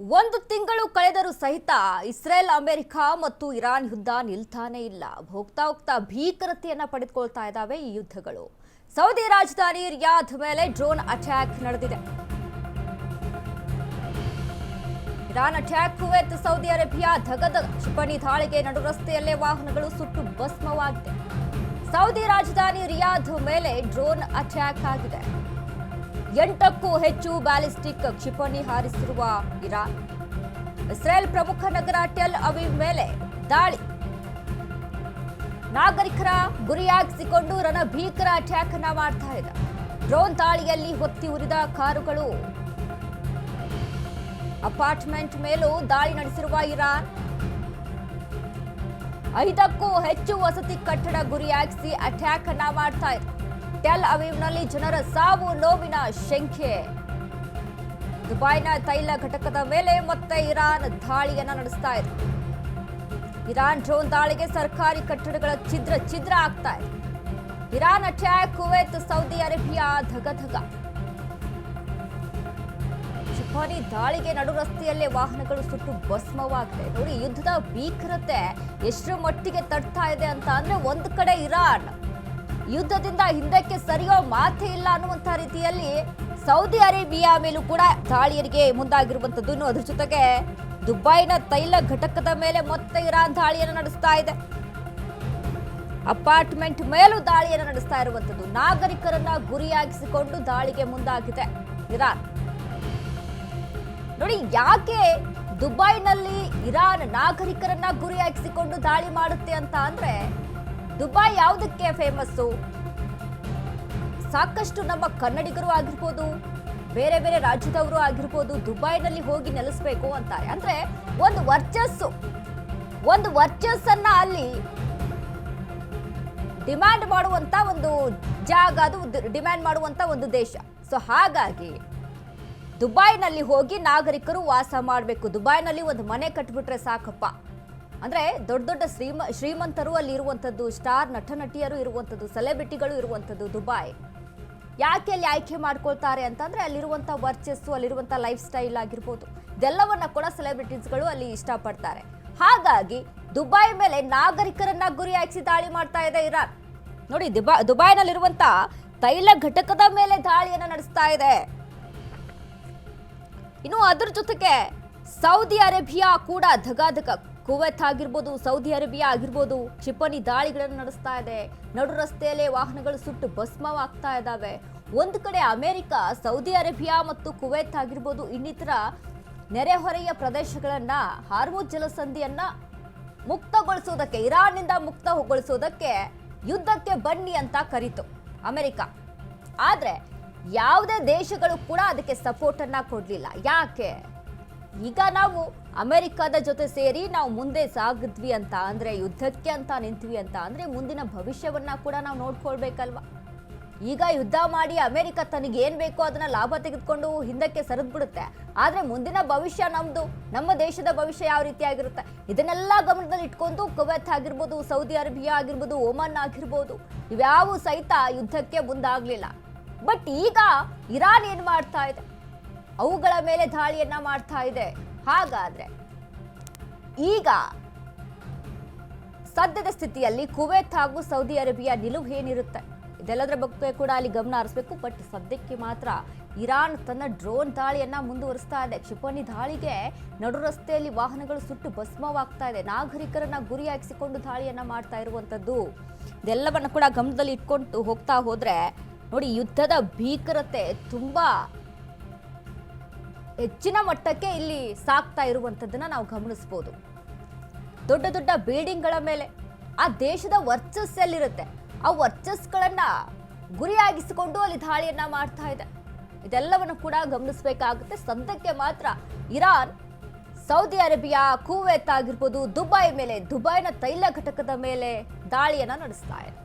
ಒಂದು ತಿಂಗಳು ಕಳೆದರೂ ಸಹಿತ ಇಸ್ರೇಲ್ ಅಮೆರಿಕ ಮತ್ತು ಇರಾನ್ ಯುದ್ಧ ನಿಲ್ತಾನೇ ಇಲ್ಲ. ಹೋಗ್ತಾ ಭೀಕರತೆಯನ್ನ ಪಡೆದುಕೊಳ್ತಾ ಇದ್ದಾವೆ ಈ ಯುದ್ಧಗಳು. ಸೌದಿ ರಾಜಧಾನಿ ರಿಯಾದ್ ಮೇಲೆ ಡ್ರೋನ್ ಅಟ್ಯಾಕ್ ನಡೆದಿದೆ. Iran attack, Kuwait, Saudi Arabia ಧಗಧಗ ಕ್ಷಿಪಣಿ ದಾಳಿಗೆ ನಡು ರಸ್ತೆಯಲ್ಲೇ ವಾಹನಗಳು ಸುಟ್ಟು ಭಸ್ಮವಾಗಿದೆ. ಸೌದಿ ರಾಜಧಾನಿ ರಿಯಾದ್ ಮೇಲೆ ಡ್ರೋನ್ ಅಟ್ಯಾಕ್ ಆಗಿದೆ. 8ಕ್ಕೂ ಹೆಚ್ಚು ಬ್ಯಾಲಿಸ್ಟಿಕ್ ಕ್ಷಿಪಣಿ ಹಾರಿಸಿರುವ ಇರಾನ್ ಇಸ್ರೇಲ್ ಪ್ರಮುಖ ನಗರ ಟೆಲ್ ಅವೀವ್ ಮೇಲೆ ದಾಳಿ. ನಾಗರಿಕರ ಗುರಿಯಾಗಿಸಿಕೊಂಡು ರಣಭೀಕರ ಅಟ್ಯಾಕ್ ಅನ್ನ ಮಾಡ್ತಾ ಇದೆ. ಡ್ರೋನ್ ದಾಳಿಯಲ್ಲಿ ಹೊತ್ತಿ ಉರಿದ ಕಾರುಗಳು, ಅಪಾರ್ಟ್ಮೆಂಟ್ ಮೇಲೂ ದಾಳಿ ನಡೆಸಿರುವ ಇರಾನ್ 5ಕ್ಕೂ ಹೆಚ್ಚು ವಸತಿ ಕಟ್ಟಡ ಗುರಿಯಾಗಿಸಿ ಅಟ್ಯಾಕ್ ಅನ್ನ ಮಾಡ್ತಾ ಇದೆ. ಟೆಲ್ ಅವೀವ್ನಲ್ಲಿ ಜನರ ಸಾವು ನೋವಿನ ಶಂಕೆ. ದುಬೈನ ತೈಲ ಘಟಕದ ಮೇಲೆ ಮತ್ತೆ ಇರಾನ್ ದಾಳಿಯನ್ನ ನಡೆಸ್ತಾ ಇದೆ. ಇರಾನ್ ಡ್ರೋನ್ ದಾಳಿಗೆ ಸರ್ಕಾರಿ ಕಟ್ಟಡಗಳ ಛಿದ್ರ ಆಗ್ತಾ ಇದೆ. Iran attack, Kuwait, Saudi Arabia ಧಗಧಗ ಕ್ಷಿಪಣಿ ದಾಳಿಗೆ ನಡು ರಸ್ತೆಯಲ್ಲೇ ವಾಹನಗಳು ಸುಟ್ಟು ಭಸ್ಮವಾಗಿದೆ. ನೋಡಿ, ಯುದ್ಧದ ಭೀಕರತೆ ಎಷ್ಟರ ಮಟ್ಟಿಗೆ ತಡ್ತಾ ಇದೆ ಅಂತ ಅಂದ್ರೆ, ಒಂದು ಕಡೆ ಇರಾನ್ ಯುದ್ಧದಿಂದ ಹಿಂದಕ್ಕೆ ಸರಿಯೋ ಮಾತೇ ಇಲ್ಲ ಅನ್ನುವಂತ ರೀತಿಯಲ್ಲಿ ಸೌದಿ ಅರೇಬಿಯಾ ಮೇಲೂ ಕೂಡ ದಾಳಿಯರಿಗೆ ಮುಂದಾಗಿರುವಂತದ್ದು. ಇನ್ನು ಅದ್ರ ಜೊತೆಗೆ ದುಬೈನ ತೈಲ ಘಟಕದ ಮೇಲೆ ಮತ್ತೆ ಇರಾನ್ ದಾಳಿಯನ್ನು ನಡೆಸ್ತಾ ಇದೆ. ಅಪಾರ್ಟ್ಮೆಂಟ್ ಮೇಲೂ ದಾಳಿಯನ್ನು ನಡೆಸ್ತಾ ಇರುವಂತದ್ದು. ನಾಗರಿಕರನ್ನ ಗುರಿಯಾಗಿಸಿಕೊಂಡು ದಾಳಿಗೆ ಮುಂದಾಗಿದೆ ಇರಾನ್. ನೋಡಿ, ಯಾಕೆ ದುಬೈನಲ್ಲಿ ಇರಾನ್ ನಾಗರಿಕರನ್ನ ಗುರಿಯಾಗಿಸಿಕೊಂಡು ದಾಳಿ ಮಾಡುತ್ತೆ ಅಂತ ಅಂದ್ರೆ, ದುಬೈ ಯಾವುದಕ್ಕೆ ಫೇಮಸ್ಸು? ಸಾಕಷ್ಟು ನಮ್ಮ ಕನ್ನಡಿಗರು ಆಗಿರ್ಬೋದು, ಬೇರೆ ಬೇರೆ ರಾಜ್ಯದವರು ಆಗಿರ್ಬೋದು, ದುಬೈನಲ್ಲಿ ಹೋಗಿ ನೆಲೆಸಬೇಕು ಅಂತಾರೆ. ಅಂದ್ರೆ ಒಂದು ವರ್ಚಸ್ಸನ್ನ ಅಲ್ಲಿ ಡಿಮ್ಯಾಂಡ್ ಮಾಡುವಂತ ಒಂದು ಜಾಗ, ಅದು ಡಿಮ್ಯಾಂಡ್ ಮಾಡುವಂತ ಒಂದು ದೇಶ. ಸೊ ಹಾಗಾಗಿ ದುಬೈನಲ್ಲಿ ಹೋಗಿ ನಾಗರಿಕರು ವಾಸ ಮಾಡಬೇಕು. ದುಬೈನಲ್ಲಿ ಒಂದು ಮನೆ ಕಟ್ಬಿಟ್ರೆ ಸಾಕಪ್ಪ. ಅಂದ್ರೆ ದೊಡ್ಡ ದೊಡ್ಡ ಶ್ರೀಮಂತರು ಅಲ್ಲಿ ಇರುವಂತದ್ದು, ಸ್ಟಾರ್ ನಟ ನಟಿಯರು ಇರುವಂತದ್ದು, ಸೆಲೆಬ್ರಿಟಿಗಳು ಇರುವಂತದ್ದು ದುಬೈ. ಯಾಕೆ ಅಲ್ಲಿ ಆಯ್ಕೆ ಮಾಡ್ಕೊಳ್ತಾರೆ ಅಂತಂದ್ರೆ, ಅಲ್ಲಿರುವಂತ ವರ್ಚಸ್ಸು, ಅಲ್ಲಿರುವಂತ ಲೈಫ್ ಸ್ಟೈಲ್ ಆಗಿರ್ಬೋದು, ಇದೆಲ್ಲವನ್ನ ಕೂಡ ಸೆಲೆಬ್ರಿಟೀಸ್ಗಳು ಅಲ್ಲಿ ಇಷ್ಟಪಡ್ತಾರೆ. ಹಾಗಾಗಿ ದುಬೈ ಮೇಲೆ ನಾಗರಿಕರನ್ನ ಗುರಿಯಾಗಿಸಿ ದಾಳಿ ಮಾಡ್ತಾ ಇದೆ ಇರಾನ್. ನೋಡಿ, ದುಬೈನಲ್ಲಿರುವಂತ ತೈಲ ಘಟಕದ ಮೇಲೆ ದಾಳಿಯನ್ನ ನಡೆಸ್ತಾ ಇದೆ. ಇನ್ನು ಅದರ ಜೊತೆಗೆ ಸೌದಿ ಅರೇಬಿಯಾ ಕೂಡ ಧಗಾಧಗ, ಕುವೈತ್ ಆಗಿರ್ಬೋದು, ಸೌದಿ ಅರೇಬಿಯಾ ಆಗಿರ್ಬೋದು, ಕ್ಷಿಪಣಿ ದಾಳಿಗಳನ್ನು ನಡೆಸ್ತಾ ಇದೆ. ನಡು ರಸ್ತೆಯಲ್ಲೇ ವಾಹನಗಳು ಸುಟ್ಟು ಭಸ್ಮವಾಗ್ತಾ ಇದ್ದಾವೆ. ಒಂದು ಕಡೆ ಅಮೆರಿಕ, ಸೌದಿ ಅರೇಬಿಯಾ ಮತ್ತು ಕುವೈತ್ ಆಗಿರ್ಬೋದು, ಇನ್ನಿತರ ನೆರೆಹೊರೆಯ ಪ್ರದೇಶಗಳನ್ನ, ಹಾರ್ಮುಜ್ ಜಲಸಂಧಿಯನ್ನ ಮುಕ್ತಗೊಳಿಸೋದಕ್ಕೆ, ಇರಾನ್ನಿಂದ ಮುಕ್ತಗೊಳಿಸೋದಕ್ಕೆ ಯುದ್ಧಕ್ಕೆ ಬನ್ನಿ ಅಂತ ಕರೀತು ಅಮೆರಿಕ. ಆದ್ರೆ ಯಾವುದೇ ದೇಶಗಳು ಕೂಡ ಅದಕ್ಕೆ ಸಪೋರ್ಟ್ ಅನ್ನ ಕೊಡ್ಲಿಲ್ಲ. ಯಾಕೆ? ಈಗ ನಾವು ಅಮೆರಿಕದ ಜೊತೆ ಸೇರಿ ನಾವು ಮುಂದೆ ಸಾಗಿದ್ವಿ ಅಂತ ಅಂದ್ರೆ, ಯುದ್ಧಕ್ಕೆ ಅಂತ ನಿಂತ್ವಿ ಅಂತ ಅಂದ್ರೆ, ಮುಂದಿನ ಭವಿಷ್ಯವನ್ನ ಕೂಡ ನಾವು ನೋಡ್ಕೊಳ್ಬೇಕಲ್ವಾ? ಈಗ ಯುದ್ಧ ಮಾಡಿ ಅಮೆರಿಕ ತನಗೆ ಏನ್ ಬೇಕೋ ಅದನ್ನ ಲಾಭ ತೆಗೆದುಕೊಂಡು ಹಿಂದಕ್ಕೆ ಸರಿದ್ಬಿಡುತ್ತೆ. ಆದ್ರೆ ಮುಂದಿನ ಭವಿಷ್ಯ ನಮ್ದು, ನಮ್ಮ ದೇಶದ ಭವಿಷ್ಯ ಯಾವ ರೀತಿಯಾಗಿರುತ್ತೆ, ಇದನ್ನೆಲ್ಲ ಗಮನದಲ್ಲಿ ಇಟ್ಕೊಂಡು ಕುವೈತ್ ಆಗಿರ್ಬೋದು, ಸೌದಿ ಅರೇಬಿಯಾ ಆಗಿರ್ಬೋದು, ಒಮನ್ ಆಗಿರ್ಬೋದು, ಇವ್ಯಾವು ಸಹಿತ ಯುದ್ಧಕ್ಕೆ ಮುಂದಾಗ್ಲಿಲ್ಲ. ಬಟ್ ಈಗ ಇರಾನ್ ಏನ್ ಮಾಡ್ತಾ ಇದೆ? ಅವುಗಳ ಮೇಲೆ ದಾಳಿಯನ್ನ ಮಾಡ್ತಾ ಇದೆ. ಹಾಗಾದ್ರೆ ಈಗ ಸದ್ಯದ ಸ್ಥಿತಿಯಲ್ಲಿ ಕುವೈತ್ ಹಾಗೂ ಸೌದಿ ಅರೇಬಿಯಾ ನಿಲುವು ಏನಿರುತ್ತೆ, ಇದೆಲ್ಲದರ ಬಗ್ಗೆ ಕೂಡ ಅಲ್ಲಿ ಗಮನ ಹರಿಸಬೇಕು. ಬಟ್ ಸದ್ಯಕ್ಕೆ ಮಾತ್ರ ಇರಾನ್ ತನ್ನ ಡ್ರೋನ್ ದಾಳಿಯನ್ನ ಮುಂದುವರಿಸ್ತಾ ಇದೆ. ಕ್ಷಿಪಣಿ ದಾಳಿಗೆ ನಡು ರಸ್ತೆಯಲ್ಲಿ ವಾಹನಗಳು ಸುಟ್ಟು ಭಸ್ಮವಾಗ್ತಾ ಇದೆ. ನಾಗರಿಕರನ್ನ ಗುರಿಯಾಗಿಸಿಕೊಂಡು ದಾಳಿಯನ್ನ ಮಾಡ್ತಾ ಇರುವಂತದ್ದು. ಇದೆಲ್ಲವನ್ನ ಕೂಡ ಗಮನದಲ್ಲಿ ಇಟ್ಕೊಂಡು ಹೋಗ್ತಾ ಹೋದ್ರೆ, ನೋಡಿ, ಯುದ್ಧದ ಭೀಕರತೆ ತುಂಬಾ ಹೆಚ್ಚಿನ ಮಟ್ಟಕ್ಕೆ ಇಲ್ಲಿ ಸಾಕ್ತಾ ಇರುವಂತದ್ದನ್ನ ನಾವು ಗಮನಿಸಬಹುದು. ದೊಡ್ಡ ದೊಡ್ಡ ಬಿಲ್ಡಿಂಗ್ಗಳ ಮೇಲೆ ಆ ದೇಶದ ವರ್ಚಸ್ ಎಲ್ಲಿರುತ್ತೆ, ಆ ವರ್ಚಸ್ಗಳನ್ನ ಗುರಿಯಾಗಿಸಿಕೊಂಡು ಅಲ್ಲಿ ದಾಳಿಯನ್ನ ಮಾಡ್ತಾ ಇದೆ. ಇದೆಲ್ಲವನ್ನು ಕೂಡ ಗಮನಿಸಬೇಕಾಗುತ್ತೆ. ಸದ್ಯಕ್ಕೆ ಮಾತ್ರ ಇರಾನ್, ಸೌದಿ ಅರೇಬಿಯಾ, ಕುವೈತ್ ಆಗಿರ್ಬೋದು, ದುಬೈ ಮೇಲೆ, ದುಬೈನ ತೈಲ ಘಟಕದ ಮೇಲೆ ದಾಳಿಯನ್ನ ನಡೆಸ್ತಾ ಇದೆ.